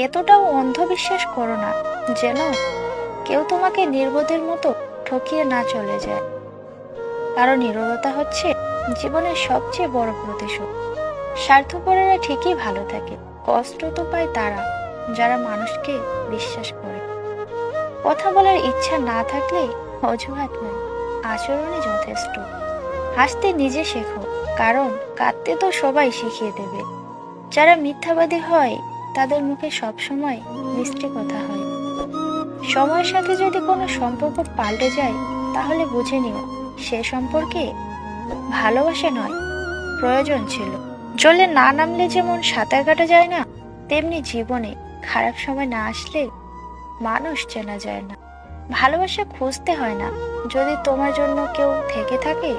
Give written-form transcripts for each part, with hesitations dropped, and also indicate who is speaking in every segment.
Speaker 1: এতটাও অন্ধবিশ্বাস করো না যেন কেউ তোমাকে নির্বোধের মতো ঠকিয়ে না চলে যায়। কারণ নীরবতা হচ্ছে জীবনের সবচেয়ে বড় প্রতিশোধ। স্বার্থপরেরা ঠিকই ভালো থাকে, কষ্ট তো পায় তারা যারা মানুষকে বিশ্বাস করে। কথা বলার ইচ্ছা না থাকলে অজুহাত নয়, আচরণই যথেষ্ট। হাসতে নিজে শেখো, কারণ কাঁদতে তো সবাই শিখিয়ে দেবে। যারা মিথ্যাবাদী হয় তাদের মুখে সবসময় মিষ্টি কথা হয়। সময়ের সাথে যদি কোনো সম্পর্ক পাল্টে যায় তাহলে বুঝে নিও সে সম্পর্কে ভালোবাসা নয়, প্রয়োজন ছিল। জলে না নামলে যেমন সাঁতার কাটা যায় না, তেমনি জীবনে খারাপ সময় না আসলে মানুষ চেনা যায় না। ভালোবাসা খুঁজতে হয় না, যদি তোমার জন্য কেউ থেকে থাকে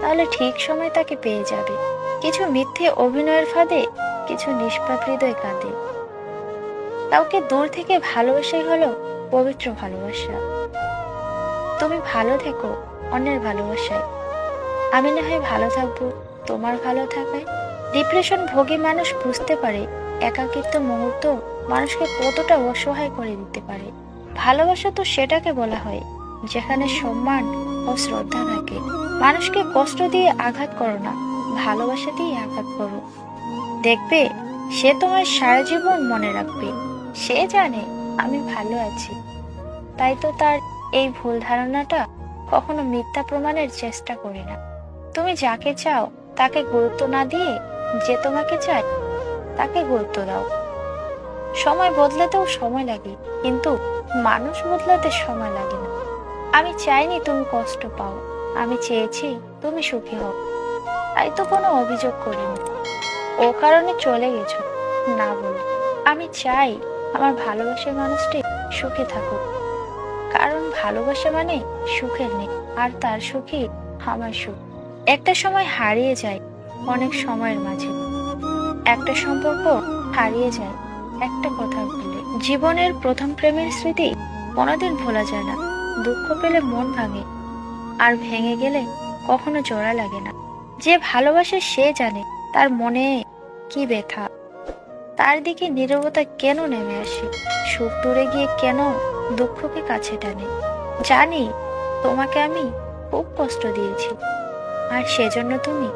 Speaker 1: তাহলে ঠিক সময় তাকে পেয়ে যাবে। কিছু মিথ্যে অভিনয়ের ফাঁদে কিছু নিষ্পাপ হৃদয় কাঁদে। কাউকে দূর থেকে ভালোবাসাই হলো পবিত্র ভালোবাসা। তুমি ভালো থেকো অন্যের ভালোবাসায়, আমি না হয় ভালো থাকবো তোমার ভালো থাকায়। ডিপ্রেশন ভোগী মানুষ বুঝতে পারে একাকিত্ব মুহূর্ত মানুষকে কতটা অসহায় করে দিতে পারে। ভালোবাসা তো সেটাকে বলা হয় যেখানে সম্মান ও শ্রদ্ধা থাকে। মানুষকে কষ্ট দিয়ে আঘাত করো না, ভালোবাসা দিয়ে আঘাত করো। দেখবে সে তোমার সারা জীবন মনে রাখবে। সে জানে আমি ভালো আছি, তাই তো তার এই ভুল ধারণাটা কখনো মিথ্যা প্রমাণের চেষ্টা করে না। তুমি যাকে চাও তাকে গুরুত্ব না দিয়ে যে তোমাকে চায় তাকে গুরুত্ব দাও। সময় বদলাতেও সময় লাগে, কিন্তু মানুষ বদলাতে সময় লাগে না। আমি চাইনি তুমি কষ্ট পাও, আমি চেয়েছি তুমি সুখী হও। তাই তো কোনো অভিযোগ করিনি, ও কারণে চলে গেছো না বলে। আমি চাই আমার ভালোবাসার মানুষটি সুখে থাকুক, কারণ ভালোবাসা মানে সুখের নেই, আর তার সুখই আমার সুখ। একটা সময় হারিয়ে যায় অনেক সময়ের মাঝে, একটা সম্পর্ক হারিয়ে যায় একটা কথা বলে। জীবনের প্রথম প্রেমের স্মৃতি কোনোদিন ভোলা যায় না। দুঃখ পেলে মন ভাঙে, আর ভেঙে গেলে কখনো জোড়া লাগে না। যে ভালোবাসে সে জানে তার মনে কি ব্যথা, তার দিকে নীরবতা কেন নেমে আসে, সুখ দূরে গিয়ে কেন দুঃখকে কাছে টানে। জানি তোমাকে আমি খুব কষ্ট দিয়েছি, আর সেজন্য তুমি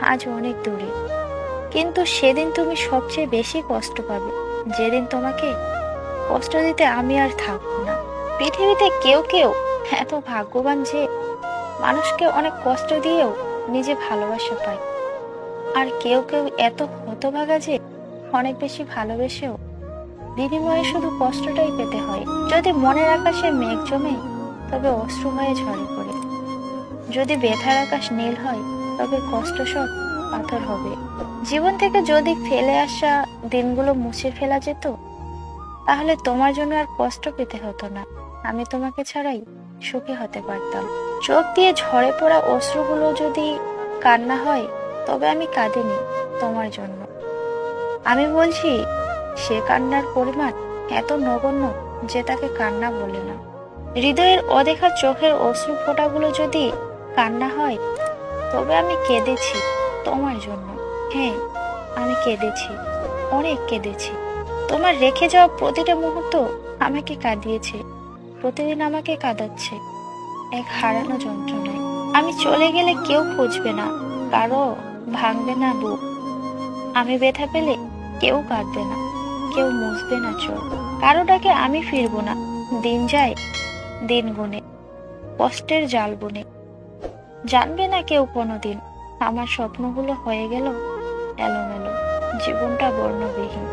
Speaker 1: আজ অনেক দূরে। কিন্তু সেদিন তুমি সবচেয়ে বেশি কষ্ট পাবে যেদিন তোমাকে কষ্ট দিতে আমি আর থাকবো না। পৃথিবীতে কেউ কেউ এত ভাগ্যবান যে মানুষকে অনেক কষ্ট দিয়েও নিজে ভালোবাসা পায়, আর কেউ কেউ এত হতভাগা যে অনেক বেশি ভালোবেসেও বিনিময়ে শুধু কষ্টটাই পেতে হয়। যদি মনের আকাশে মেঘ জমে তবে অশ্রু হয়ে ঝরে পড়ে, যদি ব্যথার আকাশ নীল হয় তবে কষ্ট সব পাথর হবে। জীবন থেকে যদি ফেলে আসা দিনগুলো মুছে ফেলা যেত তাহলে তোমার জন্য আর কষ্ট পেতে হতো না। আমি তোমাকে ছাড়াই সুখী হতে পারতাম। চোখ দিয়ে ঝরে পড়া অশ্রুগুলো যদি কান্না হয় তবে আমি কাঁদিনি তোমার জন্য। আমি বলছি সে কান্নার পরিমাণ এত নগণ্য যে তাকে কান্না বলে না। হৃদয়ের অদেখা চোখের অশ্রু ফোঁটাগুলো যদি কান্না হয় তবে আমি কেঁদেছি তোমার জন্য। হ্যাঁ, আমি কেঁদেছি, অনেক কেঁদেছি। তোমার রেখে যাওয়া প্রতিটা মুহূর্ত আমাকে কাঁদিয়েছে, প্রতিদিন আমাকে কাঁদাচ্ছে এক হারানো যন্ত্রণায়। আমি চলে গেলে কেউ খুঁজবে না, কারো ভাঙবে না বুক। আমি ব্যথা পেলে কেউ কাঁদবে না, কেউ মুছবে না চোখ। কারো ডাকে আমি ফিরবো না। দিন যায় দিন গুনে, কষ্টের জাল বুনে। জানবে না কেউ কোনোদিন আমার স্বপ্নগুলো হয়ে গেল এলোমেলো, জীবনটা বর্ণবিহীন।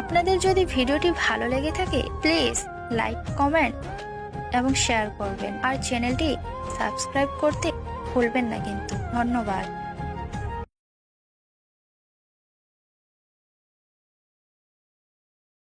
Speaker 1: আপনাদের যদি ভিডিওটি ভালো লেগে থাকে প্লিজ লাইক, কমেন্ট এবং শেয়ার করবেন, আর চ্যানেলটি সাবস্ক্রাইব করতে ভুলবেন না কিন্তু। ধন্যবাদ।